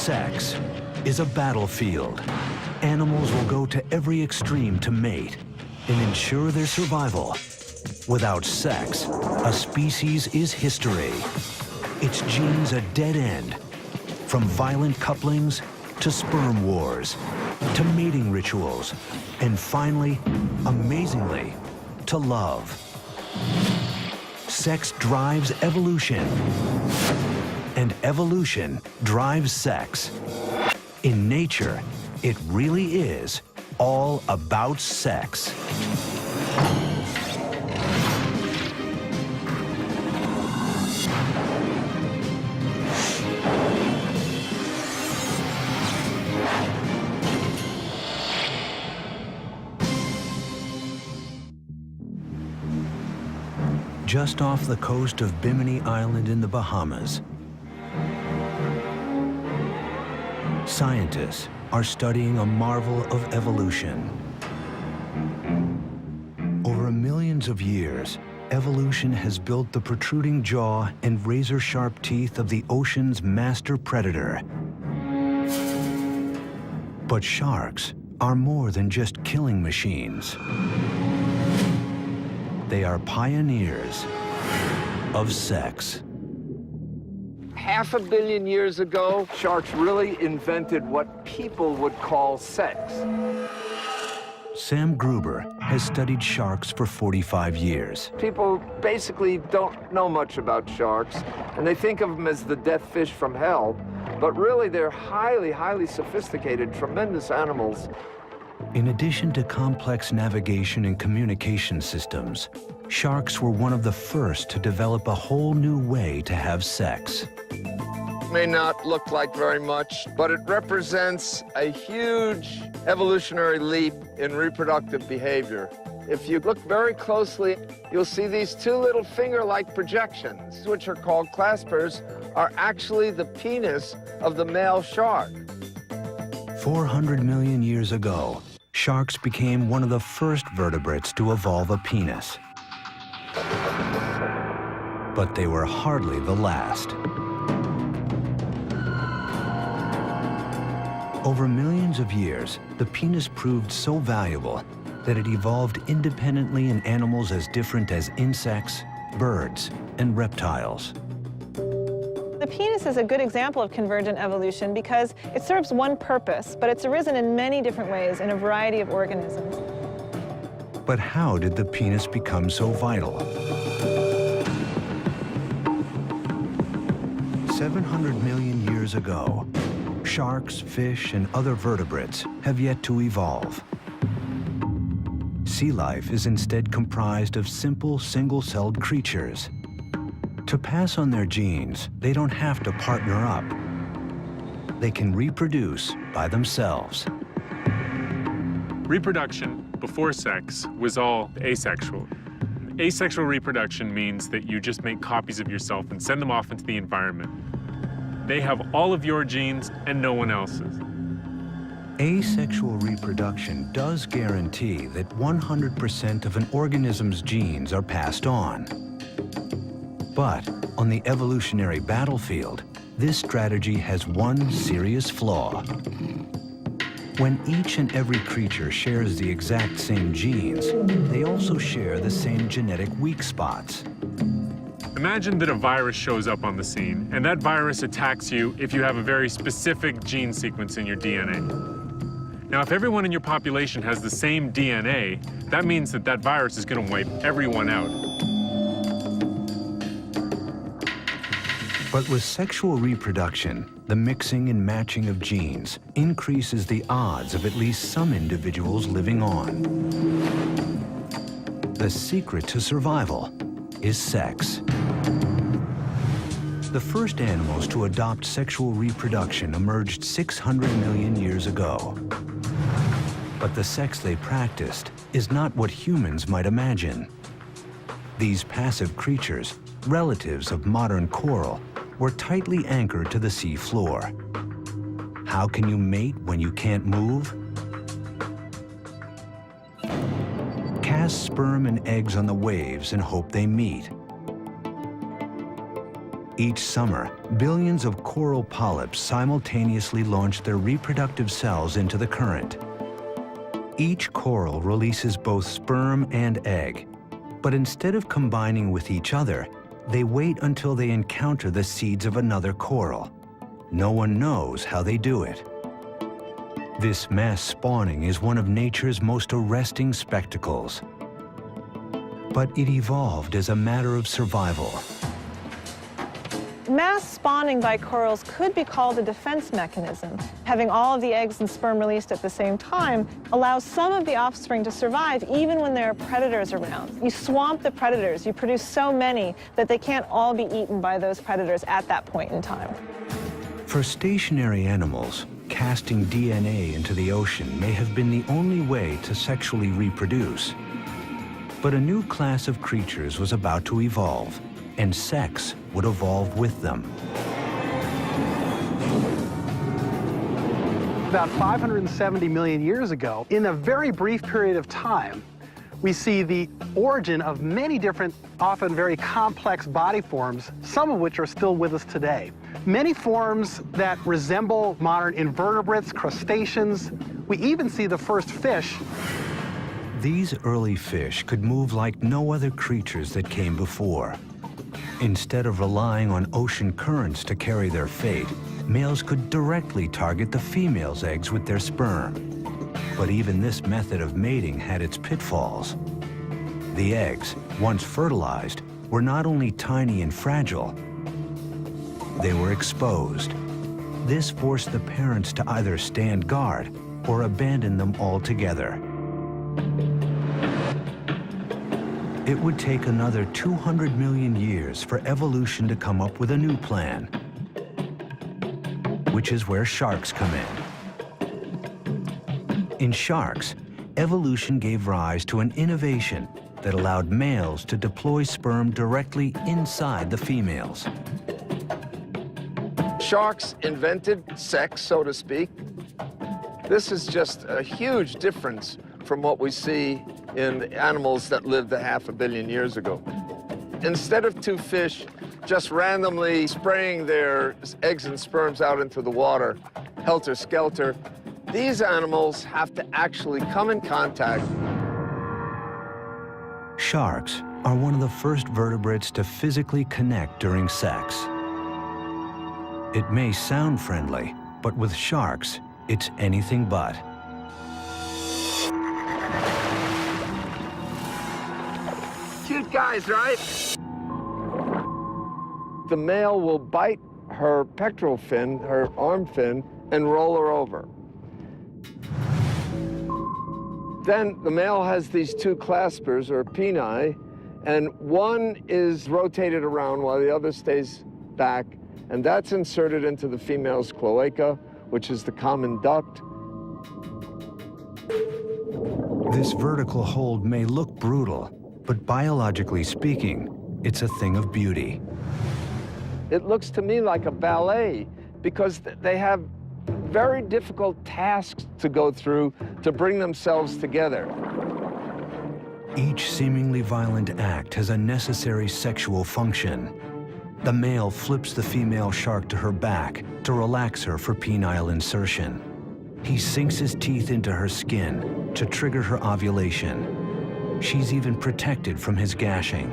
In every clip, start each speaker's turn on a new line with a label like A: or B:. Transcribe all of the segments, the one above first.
A: Sex is a battlefield. Animals will go to every extreme to mate and ensure their survival. Without sex, a species is history. Its genes a dead end. From violent couplings to sperm wars, to mating rituals, and finally, amazingly, to love. Sex drives evolution, and evolution drives sex. In nature, it really is all about sex. Just off the coast of Bimini Island in the Bahamas, scientists are studying a marvel of evolution. Over millions of years, evolution has built the protruding jaw and razor-sharp teeth of the ocean's master predator. But sharks are more than just killing machines. They are pioneers of sex.
B: 500 million years ago, sharks really invented what people would call sex.
A: Sam Gruber has studied sharks for 45 years.
B: People basically don't know much about sharks, and they think of them as the death fish from hell, but really they're highly, highly sophisticated, tremendous animals.
A: In addition to complex navigation and communication systems, sharks were one of the first to develop a whole new way to have sex.
B: May not look like very much, but it represents a huge evolutionary leap in reproductive behavior. If you look very closely, you'll see these two little finger-like projections, which are called claspers, are actually the penis of the male shark.
A: 400 million years ago, sharks became one of the first vertebrates to evolve a penis. But they were hardly the last. Over millions of years, the penis proved so valuable that it evolved independently in animals as different as insects, birds, and reptiles.
C: The penis is a good example of convergent evolution because it serves one purpose, but it's arisen in many different ways in a variety of organisms.
A: But how did the penis become so vital? 700 million years ago, sharks, fish, and other vertebrates have yet to evolve. Sea life is instead comprised of simple, single-celled creatures. To pass on their genes, they don't have to partner up. They can reproduce by themselves.
D: Reproduction before sex was all asexual. Asexual reproduction means that you just make copies of yourself and send them off into the environment. They have all of your genes and no one else's.
A: Asexual reproduction does guarantee that 100% of an organism's genes are passed on. But on the evolutionary battlefield, this strategy has one serious flaw. When each and every creature shares the exact same genes, they also share the same genetic weak spots.
D: Imagine that a virus shows up on the scene, and that virus attacks you if you have a very specific gene sequence in your DNA. Now, if everyone in your population has the same DNA, that means that that virus is going to wipe everyone out.
A: But with sexual reproduction, the mixing and matching of genes increases the odds of at least some individuals living on. The secret to survival is sex. The first animals to adopt sexual reproduction emerged 600 million years ago. But the sex they practiced is not what humans might imagine. These passive creatures, relatives of modern coral, were tightly anchored to the sea floor. How can you mate when you can't move? Cast sperm and eggs on the waves and hope they meet. Each summer, billions of coral polyps simultaneously launch their reproductive cells into the current. Each coral releases both sperm and egg, but instead of combining with each other, they wait until they encounter the seeds of another coral. No one knows how they do it. This mass spawning is one of nature's most arresting spectacles. But it evolved as a matter of survival.
C: Mass spawning by corals could be called a defense mechanism. Having all of the eggs and sperm released at the same time allows some of the offspring to survive even when there are predators around. You swamp the predators, you produce so many that they can't all be eaten by those predators at that point in time.
A: For stationary animals, casting DNA into the ocean may have been the only way to sexually reproduce. But a new class of creatures was about to evolve, and sex would evolve with them.
E: About 570 million years ago, in a very brief period of time, we see the origin of many different, often very complex body forms, some of which are still with us today. Many forms that resemble modern invertebrates, crustaceans. We even see the first fish.
A: These early fish could move like no other creatures that came before. Instead of relying on ocean currents to carry their fate, males could directly target the female's eggs with their sperm. But even this method of mating had its pitfalls. The eggs, once fertilized, were not only tiny and fragile, they were exposed. This forced the parents to either stand guard or abandon them altogether. It would take another 200 million years for evolution to come up with a new plan, which is where sharks come in. In sharks, evolution gave rise to an innovation that allowed males to deploy sperm directly inside the females.
B: Sharks invented sex, so to speak. This is just a huge difference from what we see in animals that lived a half a billion years ago. Instead of two fish just randomly spraying their eggs and sperms out into the water, helter-skelter, these animals have to actually come in contact.
A: Sharks are one of the first vertebrates to physically connect during sex. It may sound friendly, but with sharks, it's anything but.
B: Cute guys, right? The male will bite her pectoral fin, her arm fin, and roll her over. Then the male has these two claspers, or peni, and one is rotated around while the other stays back, and that's inserted into the female's cloaca, which is the common duct.
A: This vertical hold may look brutal, but biologically speaking, it's a thing of beauty.
B: It looks to me like a ballet because they have very difficult tasks to go through to bring themselves together.
A: Each seemingly violent act has a necessary sexual function. The male flips the female shark to her back to relax her for penile insertion. He sinks his teeth into her skin to trigger her ovulation. She's even protected from his gashing.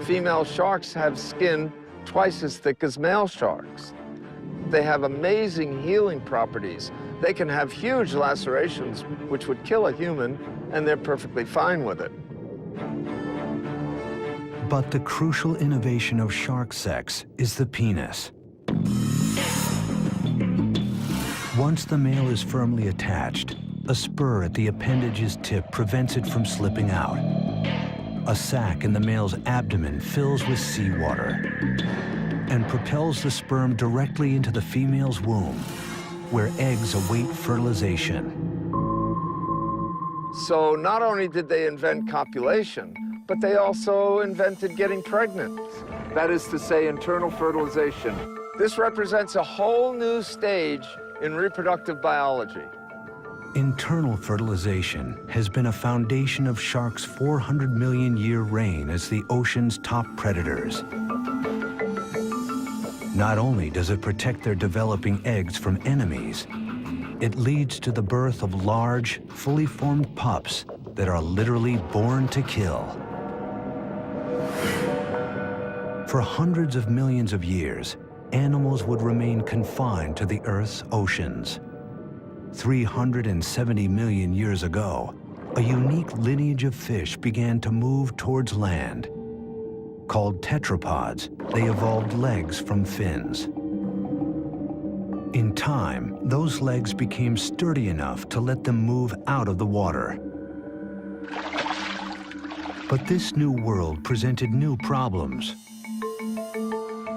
B: Female sharks have skin twice as thick as male sharks. They have amazing healing properties. They can have huge lacerations, which would kill a human, and they're perfectly fine with it.
A: But the crucial innovation of shark sex is the penis. Once the male is firmly attached, a spur at the appendage's tip prevents it from slipping out. A sac in the male's abdomen fills with seawater and propels the sperm directly into the female's womb, where eggs await fertilization.
B: So not only did they invent copulation, but they also invented getting pregnant. That is to say, internal fertilization. This represents a whole new stage in reproductive biology.
A: Internal fertilization has been a foundation of sharks' 400 million year reign as the ocean's top predators. Not only does it protect their developing eggs from enemies, it leads to the birth of large, fully formed pups that are literally born to kill. For hundreds of millions of years, animals would remain confined to the Earth's oceans. 370 million years ago, a unique lineage of fish began to move towards land. Called tetrapods, they evolved legs from fins. In time, those legs became sturdy enough to let them move out of the water. But this new world presented new problems.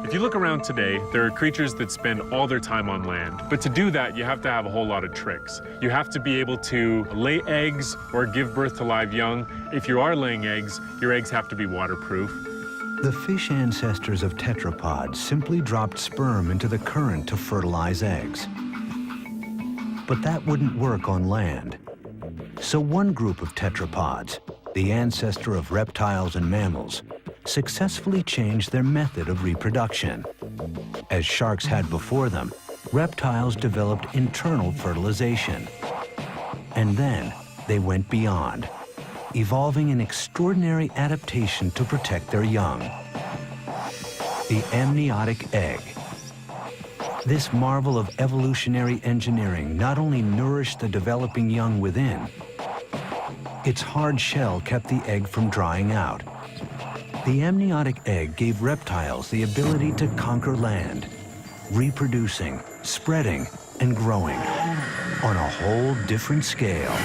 D: If you look around today, there are creatures that spend all their time on land. But to do that, you have to have a whole lot of tricks. You have to be able to lay eggs or give birth to live young. If you are laying eggs, your eggs have to be waterproof.
A: The fish ancestors of tetrapods simply dropped sperm into the current to fertilize eggs. But that wouldn't work on land. So one group of tetrapods, the ancestor of reptiles and mammals, successfully changed their method of reproduction. As sharks had before them, reptiles developed internal fertilization. And then they went beyond, evolving an extraordinary adaptation to protect their young. The amniotic egg. This marvel of evolutionary engineering not only nourished the developing young within, its hard shell kept the egg from drying out. The amniotic egg gave reptiles the ability to conquer land, reproducing, spreading, and growing on a whole different scale.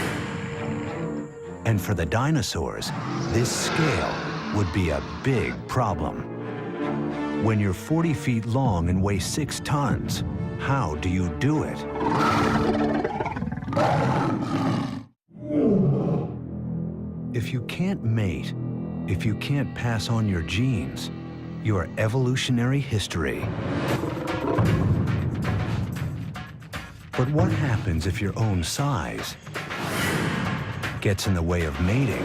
A: And for the dinosaurs, this scale would be a big problem. When you're 40 feet long and weigh 6 tons, how do you do it? If you can't mate, if you can't pass on your genes, your evolutionary history. But what happens if your own size gets in the way of mating?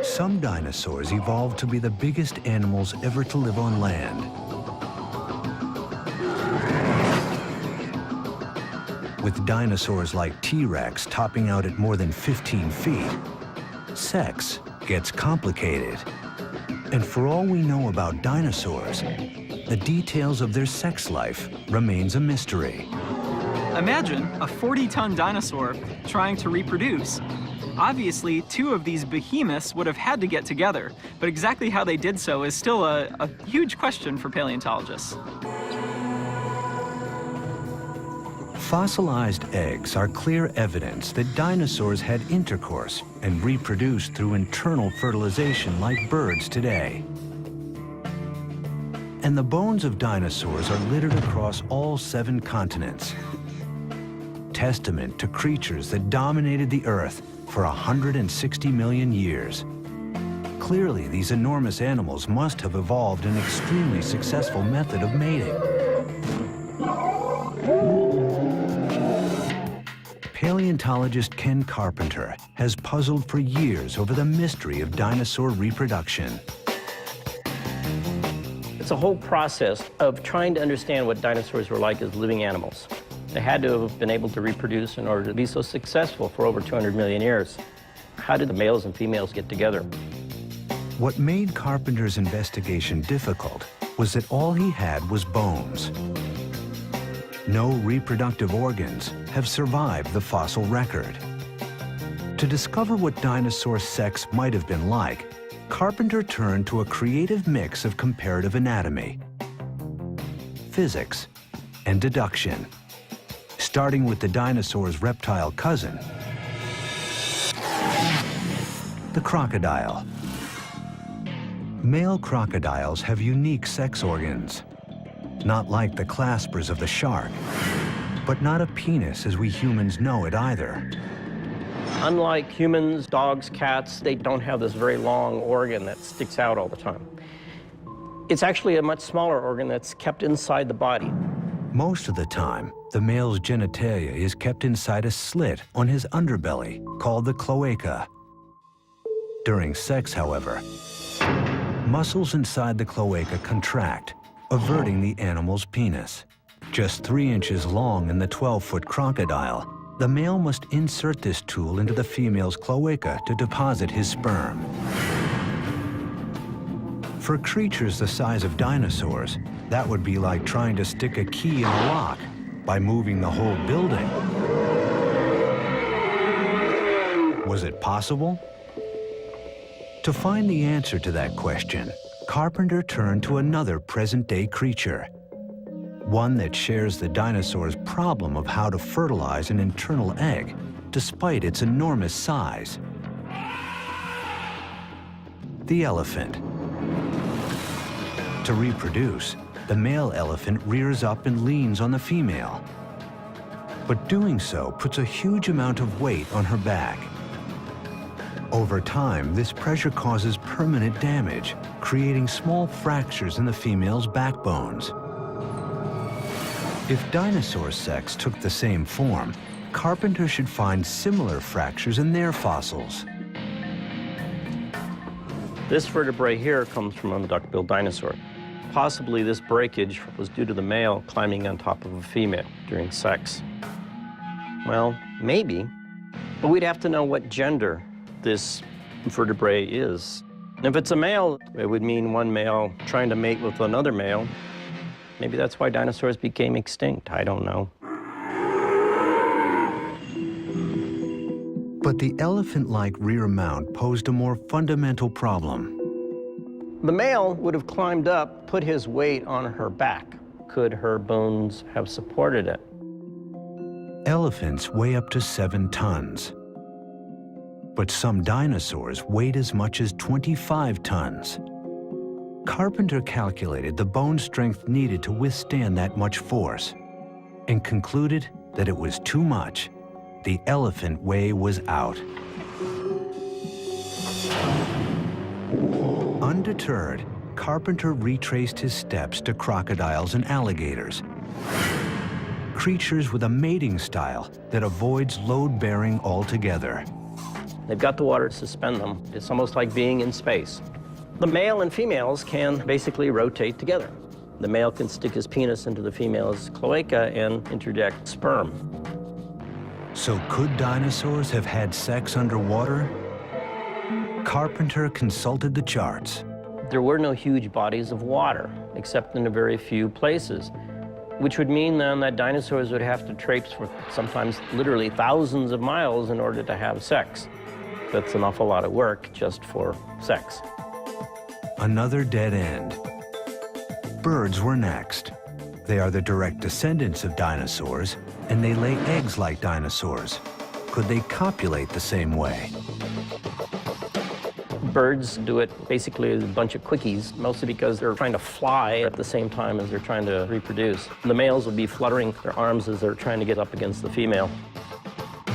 A: Some dinosaurs evolved to be the biggest animals ever to live on land. With dinosaurs like T-Rex topping out at more than 15 feet, sex gets complicated. And for all we know about dinosaurs, the details of their sex life remains a mystery.
F: Imagine a 40-ton dinosaur trying to reproduce. Obviously, 2 of these behemoths would have had to get together, but exactly how they did so is still a huge question for paleontologists.
A: Fossilized eggs are clear evidence that dinosaurs had intercourse and reproduced through internal fertilization like birds today. And the bones of dinosaurs are littered across all 7 continents. Testament to creatures that dominated the Earth for 160 million years. Clearly, these enormous animals must have evolved an extremely successful method of mating. Paleontologist Ken Carpenter has puzzled for years over the mystery of dinosaur reproduction.
G: It's a whole process of trying to understand what dinosaurs were like as living animals. They had to have been able to reproduce in order to be so successful for over 200 million years. How did the males and females get together?
A: What made Carpenter's investigation difficult was that all he had was bones. No reproductive organs have survived the fossil record. To discover what dinosaur sex might have been like, Carpenter turned to a creative mix of comparative anatomy, physics, and deduction. Starting with the dinosaur's reptile cousin, the crocodile. Male crocodiles have unique sex organs, not like the claspers of the shark, but not a penis as we humans know it either.
G: Unlike humans, dogs, cats, they don't have this very long organ that sticks out all the time. It's actually a much smaller organ that's kept inside the body.
A: Most of the time, the male's genitalia is kept inside a slit on his underbelly called the cloaca. During sex, however, muscles inside the cloaca contract, averting the animal's penis. Just 3 inches long in the 12-foot crocodile, the male must insert this tool into the female's cloaca to deposit his sperm. For creatures the size of dinosaurs, that would be like trying to stick a key in a lock by moving the whole building. Was it possible? To find the answer to that question, Carpenter turned to another present-day creature, one that shares the dinosaur's problem of how to fertilize an internal egg, despite its enormous size. The elephant. To reproduce, the male elephant rears up and leans on the female. But doing so puts a huge amount of weight on her back. Over time, this pressure causes permanent damage, creating small fractures in the female's backbones. If dinosaur sex took the same form, Carpenter should find similar fractures in their fossils.
G: This vertebrae here comes from a duck-billed dinosaur. Possibly this breakage was due to the male climbing on top of a female during sex. Well, maybe, but we'd have to know what gender this vertebrae is. If it's a male, it would mean one male trying to mate with another male. Maybe that's why dinosaurs became extinct. I don't know.
A: But the elephant-like rear mount posed a more fundamental problem.
G: The male would have climbed up, put his weight on her back. Could her bones have supported it?
A: Elephants weigh up to 7 tons. But some dinosaurs weighed as much as 25 tons. Carpenter calculated the bone strength needed to withstand that much force and concluded that it was too much. The elephant way was out. Undeterred, Carpenter retraced his steps to crocodiles and alligators, creatures with a mating style that avoids load-bearing altogether.
G: They've got the water to suspend them. It's almost like being in space. The male and females can basically rotate together. The male can stick his penis into the female's cloaca and interject sperm.
A: So could dinosaurs have had sex underwater? Carpenter consulted the charts.
G: There were no huge bodies of water, except in a very few places, which would mean then that dinosaurs would have to traipse for sometimes literally thousands of miles in order to have sex. That's an awful lot of work just for sex.
A: Another dead end. Birds were next. They are the direct descendants of dinosaurs, and they lay eggs like dinosaurs. Could they copulate the same way?
G: Birds do it basically as a bunch of quickies, mostly because they're trying to fly at the same time as they're trying to reproduce. The males will be fluttering their arms as they're trying to get up against the female.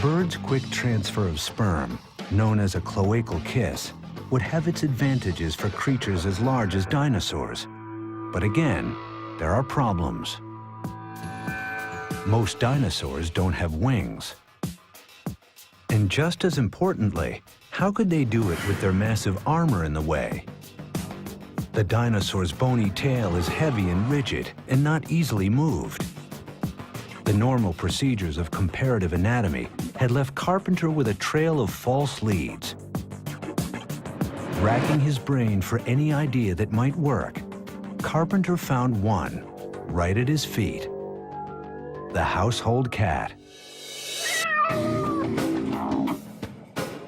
A: Birds' quick transfer of sperm, known as a cloacal kiss, would have its advantages for creatures as large as dinosaurs. But again, there are problems. Most dinosaurs don't have wings. And just as importantly, how could they do it with their massive armor in the way? The dinosaur's bony tail is heavy and rigid and not easily moved. The normal procedures of comparative anatomy had left Carpenter with a trail of false leads. Racking his brain for any idea that might work, Carpenter found one right at his feet: the household cat.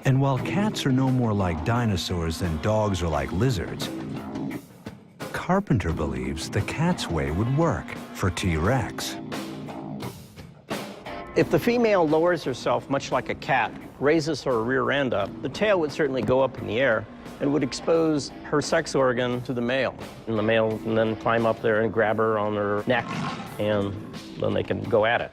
A: And while cats are no more like dinosaurs than dogs are like lizards, Carpenter believes the cat's way would work for T-Rex.
G: If the female lowers herself much like a cat, raises her rear end up, the tail would certainly go up in the air and would expose her sex organ to the male. And the male can then climb up there and grab her on her neck, and then they can go at it.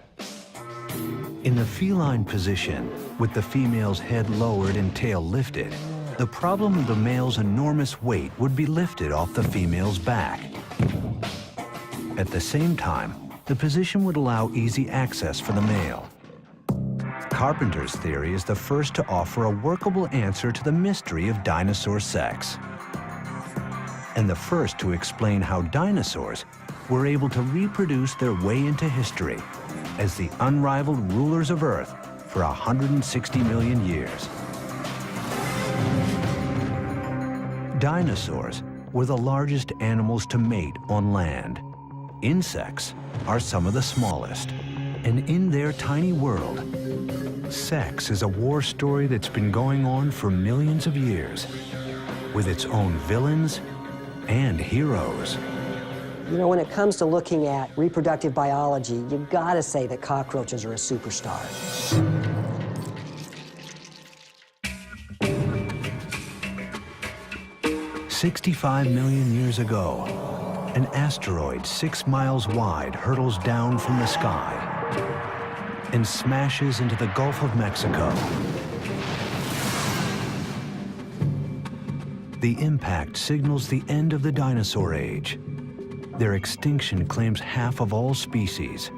A: In the feline position, with the female's head lowered and tail lifted, the problem of the male's enormous weight would be lifted off the female's back. At the same time, the position would allow easy access for the male. Carpenter's theory is the first to offer a workable answer to the mystery of dinosaur sex, and the first to explain how dinosaurs were able to reproduce their way into history as the unrivaled rulers of Earth for 160 million years. Dinosaurs were the largest animals to mate on land. Insects are some of the smallest. And in their tiny world, sex is a war story that's been going on for millions of years, with its own villains and heroes.
H: You know, when it comes to looking at reproductive biology, you've got to say that cockroaches are a superstar.
A: 65 million years ago, an asteroid 6 miles wide hurtles down from the sky and smashes into the Gulf of Mexico. The impact signals the end of the dinosaur age. Their extinction claims half of all species,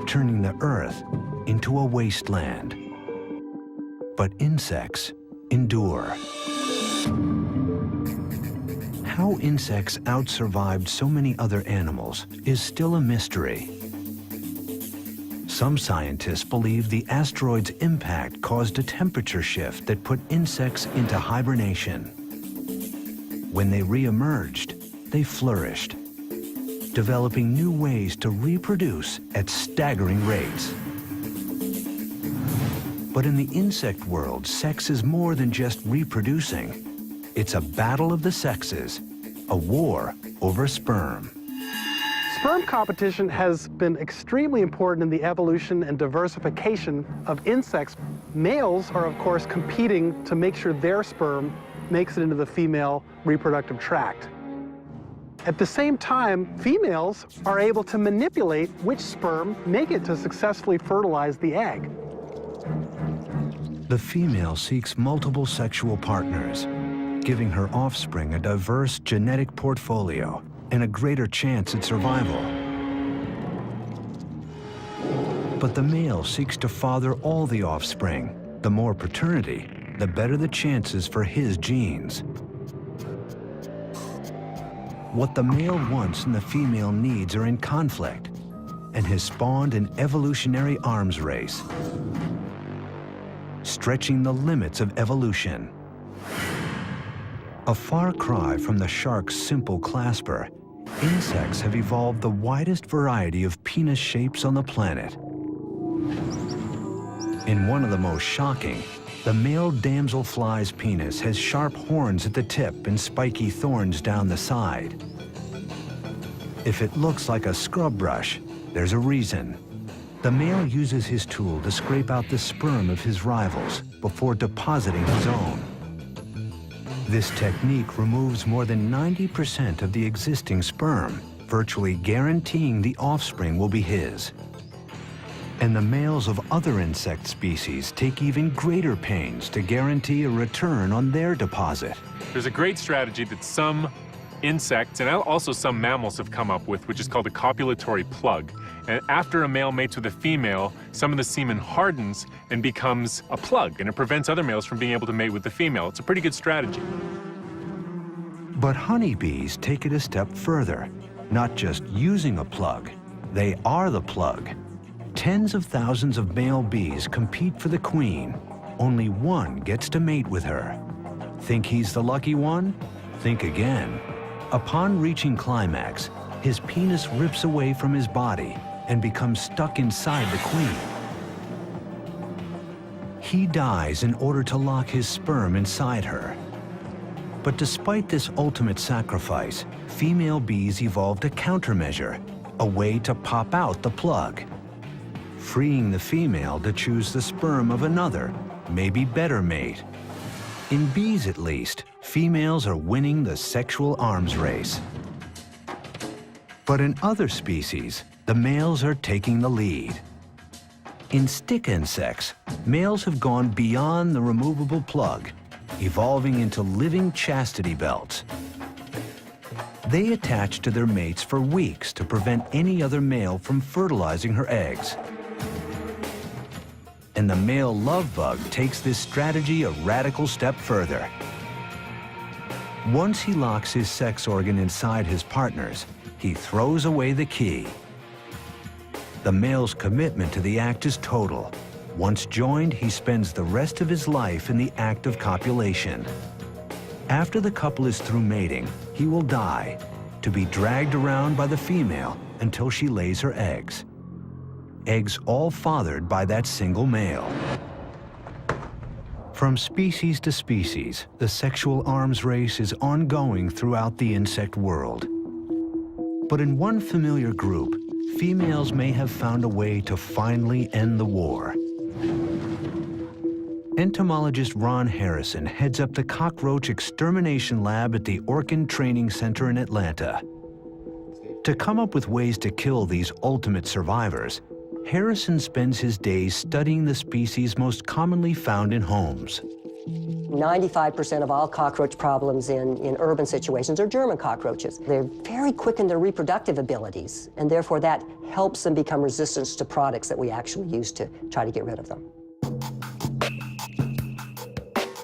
A: turning the Earth into a wasteland. But insects endure. How insects outsurvived so many other animals is still a mystery. Some scientists believe the asteroid's impact caused a temperature shift that put insects into hibernation. When they re-emerged, they flourished, developing new ways to reproduce at staggering rates. But in the insect world, sex is more than just reproducing. It's a battle of the sexes, a war over sperm.
E: Sperm competition has been extremely important in the evolution and diversification of insects. Males are, of course, competing to make sure their sperm makes it into the female reproductive tract. At the same time, females are able to manipulate which sperm make it to successfully fertilize the egg.
A: The female seeks multiple sexual partners, giving her offspring a diverse genetic portfolio and a greater chance at survival. But the male seeks to father all the offspring. The more paternity, the better the chances for his genes. What the male wants and the female needs are in conflict and has spawned an evolutionary arms race, stretching the limits of evolution. A far cry from the shark's simple clasper, insects have evolved the widest variety of penis shapes on the planet. In one of the most shocking, the male damselfly's penis has sharp horns at the tip and spiky thorns down the side. If it looks like a scrub brush, there's a reason. The male uses his tool to scrape out the sperm of his rivals before depositing his own. This technique removes more than 90% of the existing sperm, virtually guaranteeing the offspring will be his. And the males of other insect species take even greater pains to guarantee a return on their deposit.
D: There's a great strategy that some insects and also some mammals have come up with, which is called a copulatory plug. And after a male mates with a female, some of the semen hardens and becomes a plug, and it prevents other males from being able to mate with the female. It's a pretty good strategy.
A: But honeybees take it a step further. Not just using a plug, they are the plug. Tens of thousands of male bees compete for the queen. Only one gets to mate with her. Think he's the lucky one? Think again. Upon reaching climax, his penis rips away from his body and becomes stuck inside the queen. He dies in order to lock his sperm inside her. But despite this ultimate sacrifice, female bees evolved a countermeasure, a way to pop out the plug, freeing the female to choose the sperm of another, maybe better mate. In bees, at least, females are winning the sexual arms race. But in other species, the males are taking the lead. In stick insects, males have gone beyond the removable plug, evolving into living chastity belts. They attach to their mates for weeks to prevent any other male from fertilizing her eggs. And the male love bug takes this strategy a radical step further. Once he locks his sex organ inside his partner's, he throws away the key. The male's commitment to the act is total. Once joined, he spends the rest of his life in the act of copulation. After the couple is through mating, he will die, to be dragged around by the female until she lays her eggs. Eggs all fathered by that single male. From species to species, the sexual arms race is ongoing throughout the insect world. But in one familiar group, females may have found a way to finally end the war. Entomologist Ron Harrison heads up the cockroach extermination lab at the Orkin Training Center in Atlanta. To come up with ways to kill these ultimate survivors, Harrison spends his days studying the species most commonly found in homes.
H: 95% of all cockroach problems in urban situations are German cockroaches. They're very quick in their reproductive abilities, and therefore that helps them become resistant to products that we actually use to try to get rid of them.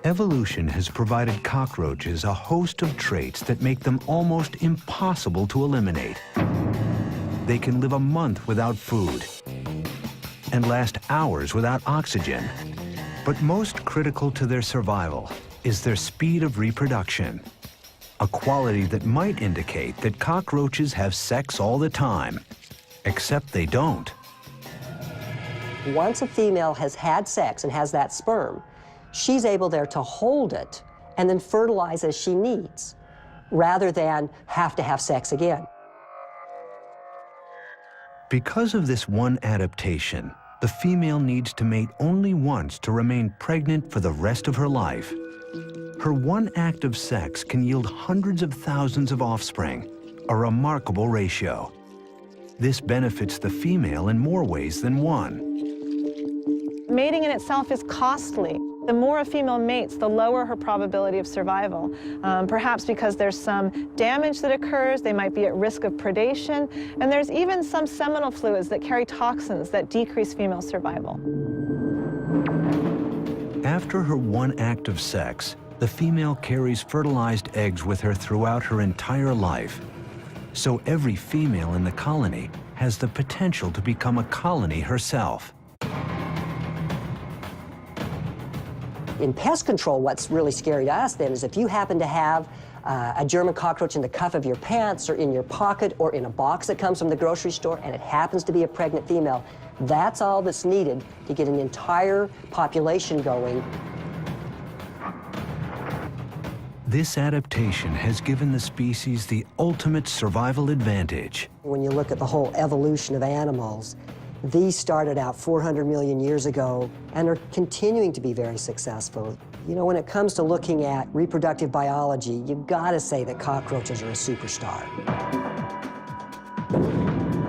A: Evolution has provided cockroaches a host of traits that make them almost impossible to eliminate. They can live a month without food and last hours without oxygen. But most critical to their survival is their speed of reproduction, a quality that might indicate that cockroaches have sex all the time, except they don't.
H: Once a female has had sex and has that sperm, she's able there to hold it and then fertilize as she needs, rather than have to have sex again.
A: Because of this one adaptation, the female needs to mate only once to remain pregnant for the rest of her life. Her one act of sex can yield hundreds of thousands of offspring, a remarkable ratio. This benefits the female in more ways than one.
C: Mating in itself is costly. The more a female mates, the lower her probability of survival. Perhaps because there's some damage that occurs, they might be at risk of predation, and there's even some seminal fluids that carry toxins that decrease female survival.
A: After her one act of sex, the female carries fertilized eggs with her throughout her entire life. So every female in the colony has the potential to become a colony herself.
H: In pest control, what's really scary to us then is if you happen to have a German cockroach in the cuff of your pants or in your pocket or in a box that comes from the grocery store and it happens to be a pregnant female, that's all that's needed to get an entire population going.
A: This adaptation has given the species the ultimate survival advantage.
H: When you look at the whole evolution of animals, these started out 400 million years ago and are continuing to be very successful. You know, when it comes to looking at reproductive biology, you've got to say that cockroaches are a superstar.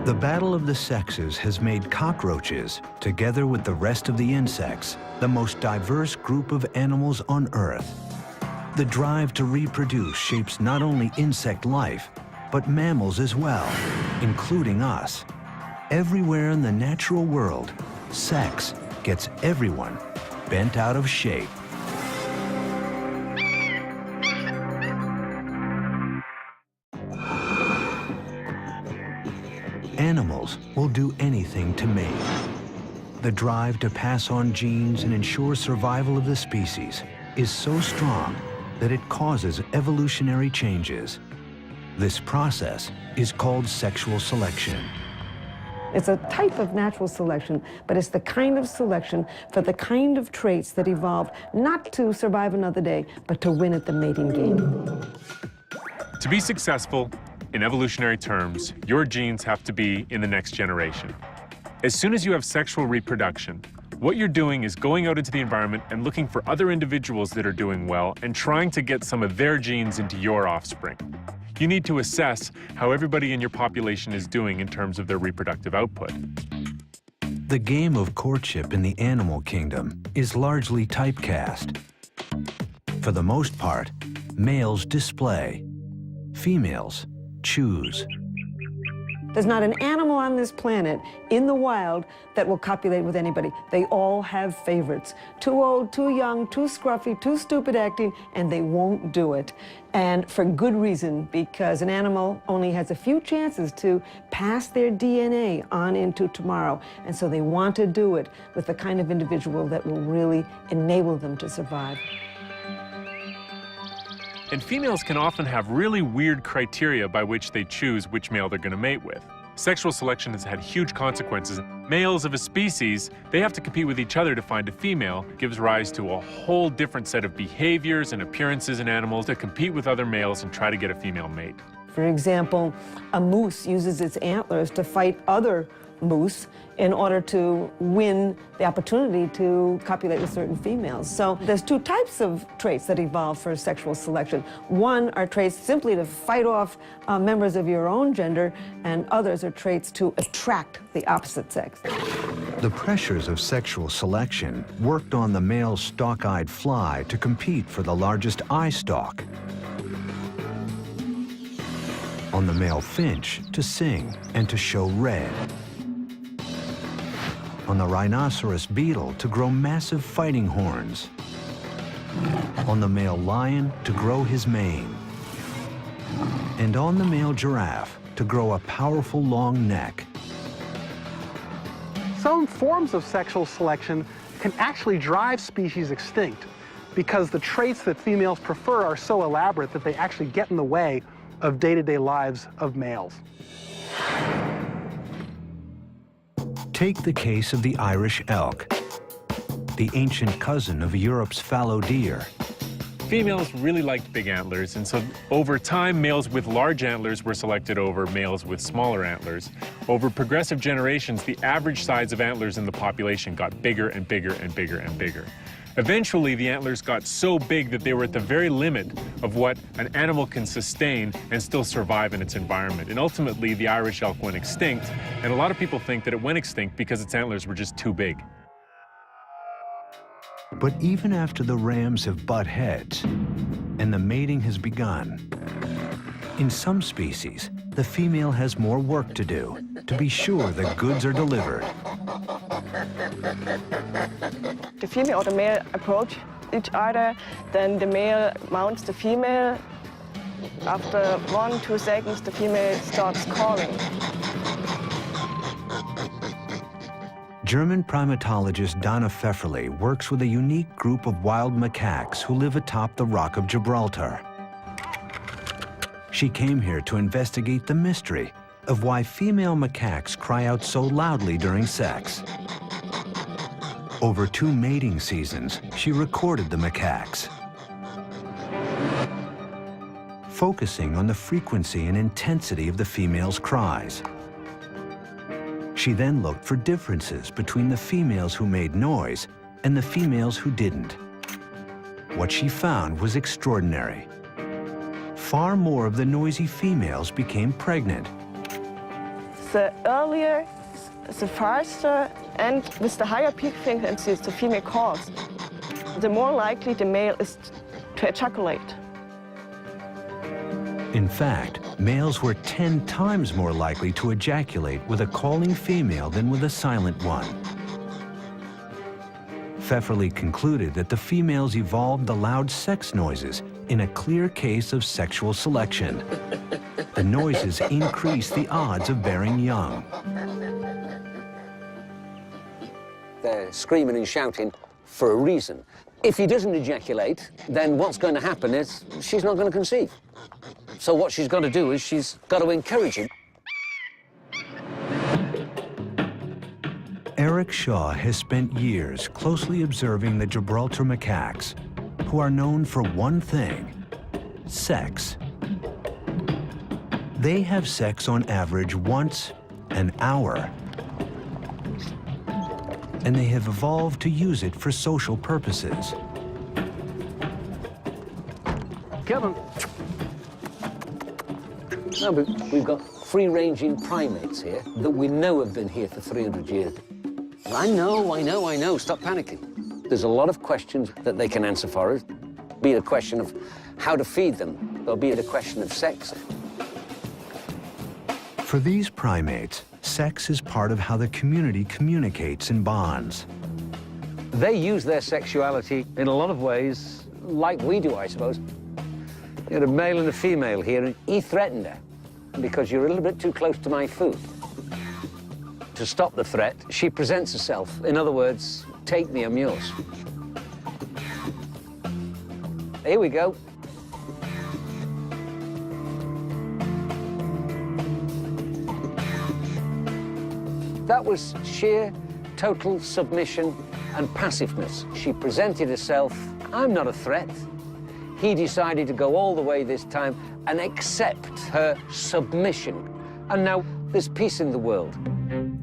A: The battle of the sexes has made cockroaches, together with the rest of the insects, the most diverse group of animals on Earth. The drive to reproduce shapes not only insect life, but mammals as well, including us. Everywhere in the natural world, sex gets everyone bent out of shape. Animals will do anything to mate. The drive to pass on genes and ensure survival of the species is so strong that it causes evolutionary changes. This process is called sexual selection.
I: It's a type of natural selection, but it's the kind of selection for the kind of traits that evolved not to survive another day, but to win at the mating game.
D: To be successful, in evolutionary terms, your genes have to be in the next generation. As soon as you have sexual reproduction, what you're doing is going out into the environment and looking for other individuals that are doing well and trying to get some of their genes into your offspring. You need to assess how everybody in your population is doing in terms of their reproductive output.
A: The game of courtship in the animal kingdom is largely typecast. For the most part, males display, females choose.
I: There's not an animal on this planet in the wild that will copulate with anybody. They all have favorites. Too old, too young, too scruffy, too stupid acting, and they won't do it. And for good reason, because an animal only has a few chances to pass their DNA on into tomorrow. And so they want to do it with the kind of individual that will really enable them to survive.
D: And females can often have really weird criteria by which they choose which male they're going to mate with. Sexual selection has had huge consequences. Males of a species, they have to compete with each other to find a female. It gives rise to a whole different set of behaviors and appearances in animals to compete with other males and try to get a female mate.
I: For example, a moose uses its antlers to fight other moose in order to win the opportunity to copulate with certain females. So there's two types of traits that evolve for sexual selection. One are traits simply to fight off members of your own gender, and others are traits to attract the opposite sex.
A: The pressures of sexual selection worked on the male stalk-eyed fly to compete for the largest eye stalk, on the male finch to sing and to show red, on the rhinoceros beetle to grow massive fighting horns, on the male lion to grow his mane, and on the male giraffe to grow a powerful long neck.
E: Some forms of sexual selection can actually drive species extinct because the traits that females prefer are so elaborate that they actually get in the way of day-to-day lives of males.
A: Take the case of the Irish elk, the ancient cousin of Europe's fallow deer.
D: Females really liked big antlers, and so over time, males with large antlers were selected over males with smaller antlers. Over progressive generations, the average size of antlers in the population got bigger and bigger and bigger and bigger. Eventually, the antlers got so big that they were at the very limit of what an animal can sustain and still survive in its environment. And ultimately, the Irish elk went extinct, and a lot of people think that it went extinct because its antlers were just too big.
A: But even after the rams have butt heads and the mating has begun, in some species, the female has more work to do to be sure the goods are delivered.
J: The female or the male approach each other, then the male mounts the female. After 1-2 seconds, the female starts calling.
A: German primatologist Dana Pfefferle works with a unique group of wild macaques who live atop the Rock of Gibraltar. She came here to investigate the mystery of why female macaques cry out so loudly during sex. Over 2 mating seasons, she recorded the macaques, focusing on the frequency and intensity of the females' cries. She then looked for differences between the females who made noise and the females who didn't. What she found was extraordinary. Far more of the noisy females became pregnant.
J: The earlier, the faster, and with the higher peak frequencies the female calls, the more likely the male is to ejaculate.
A: In fact, males were 10 times more likely to ejaculate with a calling female than with a silent one. Pfefferle concluded that the females evolved the loud sex noises in a clear case of sexual selection. The noises increase the odds of bearing young.
K: They're screaming and shouting for a reason. If he doesn't ejaculate, then what's going to happen is she's not going to conceive. So what she's got to do is she's got to encourage him.
A: Eric Shaw has spent years closely observing the Gibraltar macaques, who are known for one thing: sex. They have sex on average once an hour, and they have evolved to use it for social purposes.
E: Kevin.
K: No, but we've got free-ranging primates here that we know have been here for 300 years. I know. Stop panicking. There's a lot of questions that they can answer for us. Be it a question of how to feed them, or be it a question of sex.
A: For these primates, sex is part of how the community communicates and bonds.
K: They use their sexuality in a lot of ways like we do, I suppose. You had a male and a female here, and he threatened her because you're a little bit too close to my food. To stop the threat, she presents herself. In other words, take me, I'm yours. Here we go. That was sheer, total submission and passiveness. She presented herself, I'm not a threat. He decided to go all the way this time and accept her submission. And now there's peace in the world.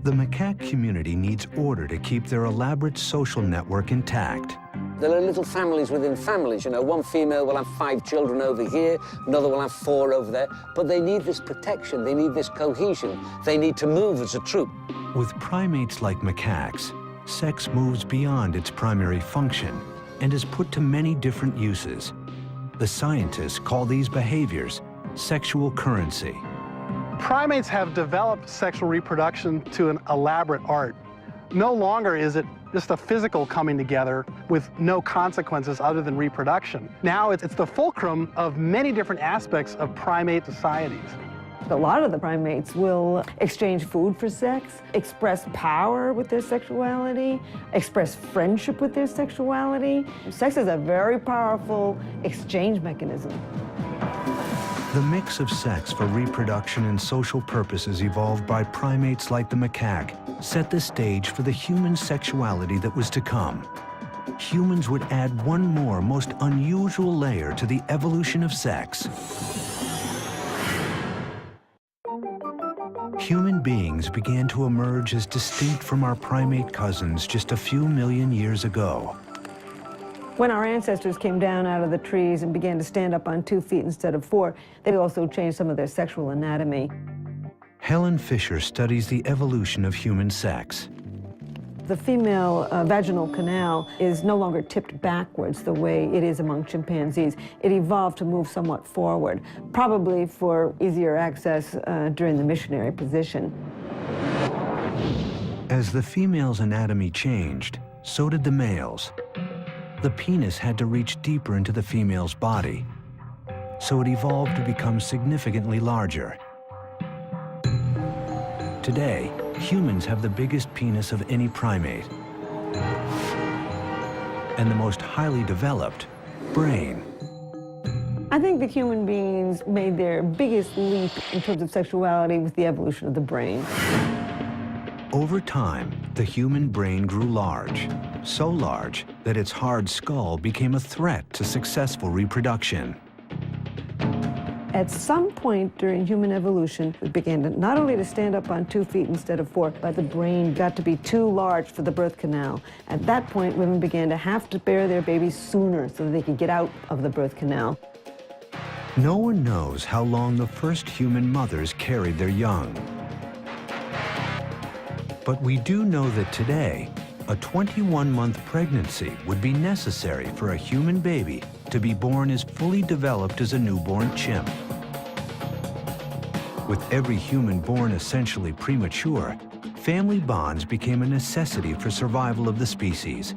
A: The macaque community needs order to keep their elaborate social network intact.
K: There are little families within families, you know. One female will have 5 children over here, another will have 4 over there, but they need this protection, they need this cohesion, they need to move as a troop.
A: With primates like macaques, sex moves beyond its primary function and is put to many different uses. The scientists call these behaviors sexual currency.
E: Primates have developed sexual reproduction to an elaborate art. No longer is it just a physical coming together with no consequences other than reproduction. Now it's the fulcrum of many different aspects of primate societies.
I: A lot of the primates will exchange food for sex, express power with their sexuality, express friendship with their sexuality. Sex is a very powerful exchange mechanism.
A: The mix of sex for reproduction and social purposes evolved by primates like the macaque set the stage for the human sexuality that was to come. Humans would add one more most unusual layer to the evolution of sex. Human beings began to emerge as distinct from our primate cousins just a few million years ago.
I: When our ancestors came down out of the trees and began to stand up on 2 feet instead of 4, they also changed some of their sexual anatomy.
A: Helen Fisher studies the evolution of human sex.
I: The female vaginal canal is no longer tipped backwards the way it is among chimpanzees. It evolved to move somewhat forward, probably for easier access during the missionary position.
A: As the female's anatomy changed, so did the male's. The penis had to reach deeper into the female's body, so it evolved to become significantly larger. Today, humans have the biggest penis of any primate and the most highly developed brain.
I: I think the human beings made their biggest leap in terms of sexuality with the evolution of the brain.
A: Over time, the human brain grew large, so large that its hard skull became a threat to successful reproduction.
I: At some point during human evolution, we began to not only to stand up on 2 feet instead of 4, but the brain got to be too large for the birth canal. At that point, women began to have to bear their babies sooner so that they could get out of the birth canal.
A: No one knows how long the first human mothers carried their young. But we do know that today, a 21-month pregnancy would be necessary for a human baby to be born as fully developed as a newborn chimp. With every human born essentially premature, family bonds became a necessity for survival of the species.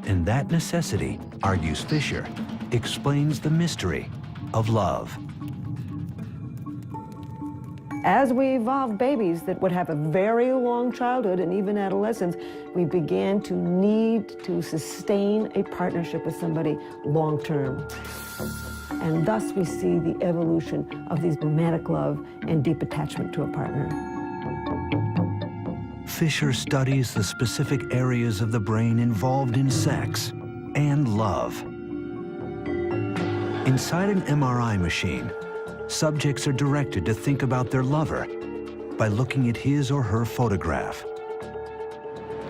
A: And that necessity, argues Fisher, explains the mystery of love.
I: As we evolved babies that would have a very long childhood and even adolescence, we began to need to sustain a partnership with somebody long term. And thus we see the evolution of these romantic love and deep attachment to a partner.
A: Fisher studies the specific areas of the brain involved in sex and love. Inside an MRI machine, subjects are directed to think about their lover by looking at his or her photograph.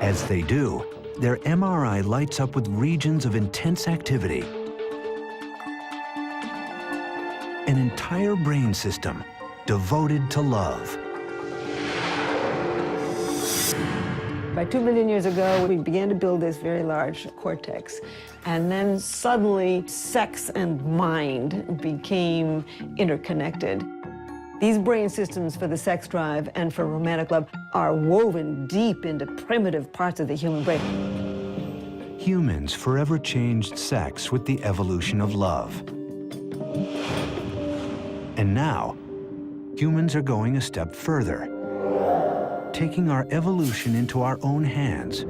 A: As they do, their MRI lights up with regions of intense activity. An entire brain system devoted to love.
I: By 2 million years ago, we began to build this very large cortex. And then suddenly, sex and mind became interconnected. These brain systems for the sex drive and for romantic love are woven deep into primitive parts of the human brain.
A: Humans forever changed sex with the evolution of love. And now, humans are going a step further, taking our evolution into our own hands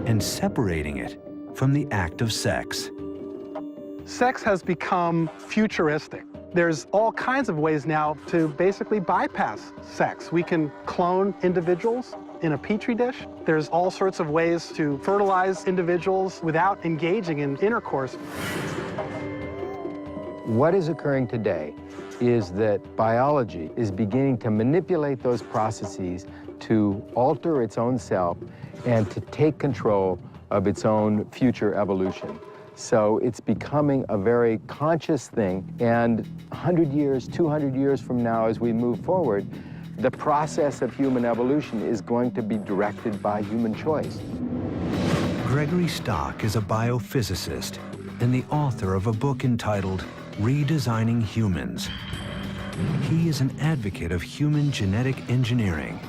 A: and separating it from the act of sex.
E: Sex has become futuristic. There's all kinds of ways now to basically bypass sex. We can clone individuals in a petri dish. There's all sorts of ways to fertilize individuals without engaging in intercourse.
L: What is occurring today is that biology is beginning to manipulate those processes to alter its own self and to take control of its own future evolution. So it's becoming a very conscious thing, and 100 years, 200 years from now, as we move forward, the process of human evolution is going to be directed by human choice.
A: Gregory Stock is a biophysicist and the author of a book entitled Redesigning Humans. He is an advocate of human genetic engineering.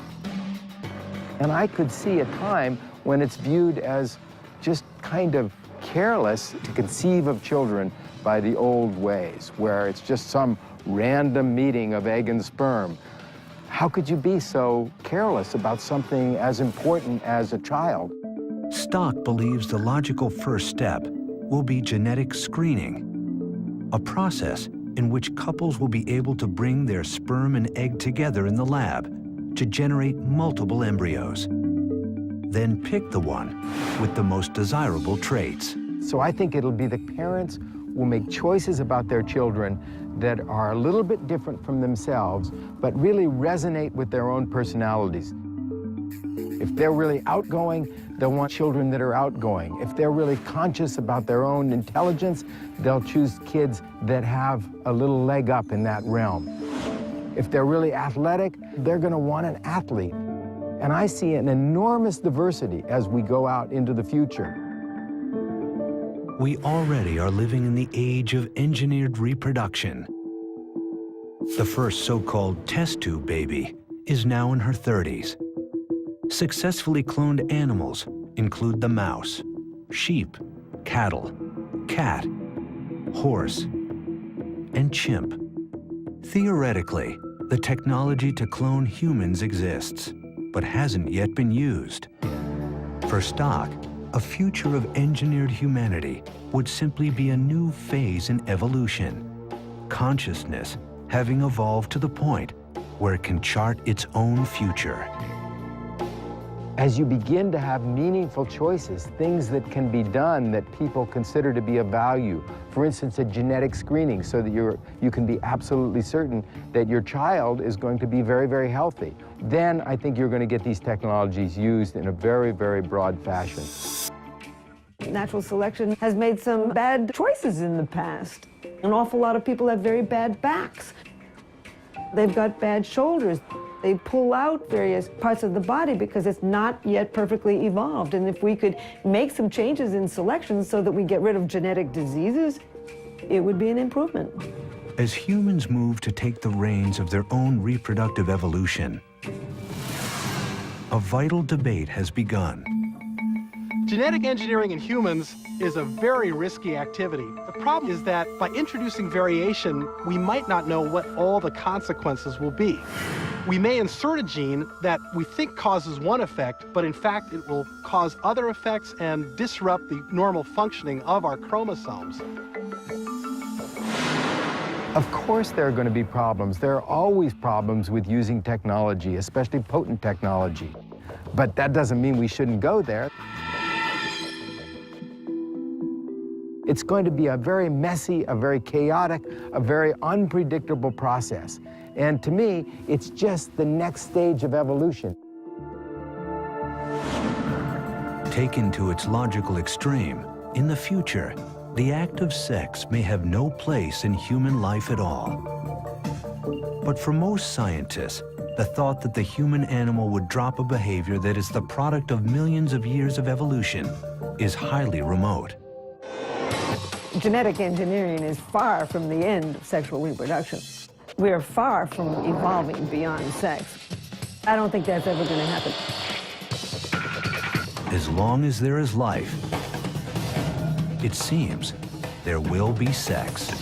L: And I could see a time when it's viewed as just kind of careless to conceive of children by the old ways, where it's just some random meeting of egg and sperm. How could you be so careless about something as important as a child?
A: Stock believes the logical first step will be genetic screening, a process in which couples will be able to bring their sperm and egg together in the lab to generate multiple embryos. Then pick the one with the most desirable traits.
L: So I think it'll be the parents will make choices about their children that are a little bit different from themselves, but really resonate with their own personalities. If they're really outgoing, they'll want children that are outgoing. If they're really conscious about their own intelligence, they'll choose kids that have a little leg up in that realm. If they're really athletic, they're going to want an athlete. And I see an enormous diversity as we go out into the future.
A: We already are living in the age of engineered reproduction. The first so-called test tube baby is now in her 30s. Successfully cloned animals include the mouse, sheep, cattle, cat, horse, and chimp. Theoretically, the technology to clone humans exists, but hasn't yet been used. For Stock, a future of engineered humanity would simply be a new phase in evolution, consciousness having evolved to the point where it can chart its own future.
L: As you begin to have meaningful choices, things that can be done that people consider to be of value, for instance, a genetic screening so that you can be absolutely certain that your child is going to be very, very healthy, then I think you're going to get these technologies used in a very, very broad fashion.
I: Natural selection has made some bad choices in the past. An awful lot of people have very bad backs. They've got bad shoulders. They pull out various parts of the body because it's not yet perfectly evolved. And if we could make some changes in selection so that we get rid of genetic diseases, it would be an improvement.
A: As humans move to take the reins of their own reproductive evolution, a vital debate has begun.
E: Genetic engineering in humans is a very risky activity. The problem is that by introducing variation, we might not know what all the consequences will be. We may insert a gene that we think causes one effect, but in fact it will cause other effects and disrupt the normal functioning of our chromosomes.
L: Of course there are going to be problems. There are always problems with using technology, especially potent technology. But that doesn't mean we shouldn't go there. It's going to be a very messy, a very chaotic, a very unpredictable process. And to me, it's just the next stage of evolution.
A: Taken to its logical extreme, in the future, the act of sex may have no place in human life at all. But for most scientists, the thought that the human animal would drop a behavior that is the product of millions of years of evolution is highly remote.
I: Genetic engineering is far from the end of sexual reproduction. We're far from evolving beyond sex. I don't think that's ever going to happen.
A: As long as there is life, it seems there will be sex.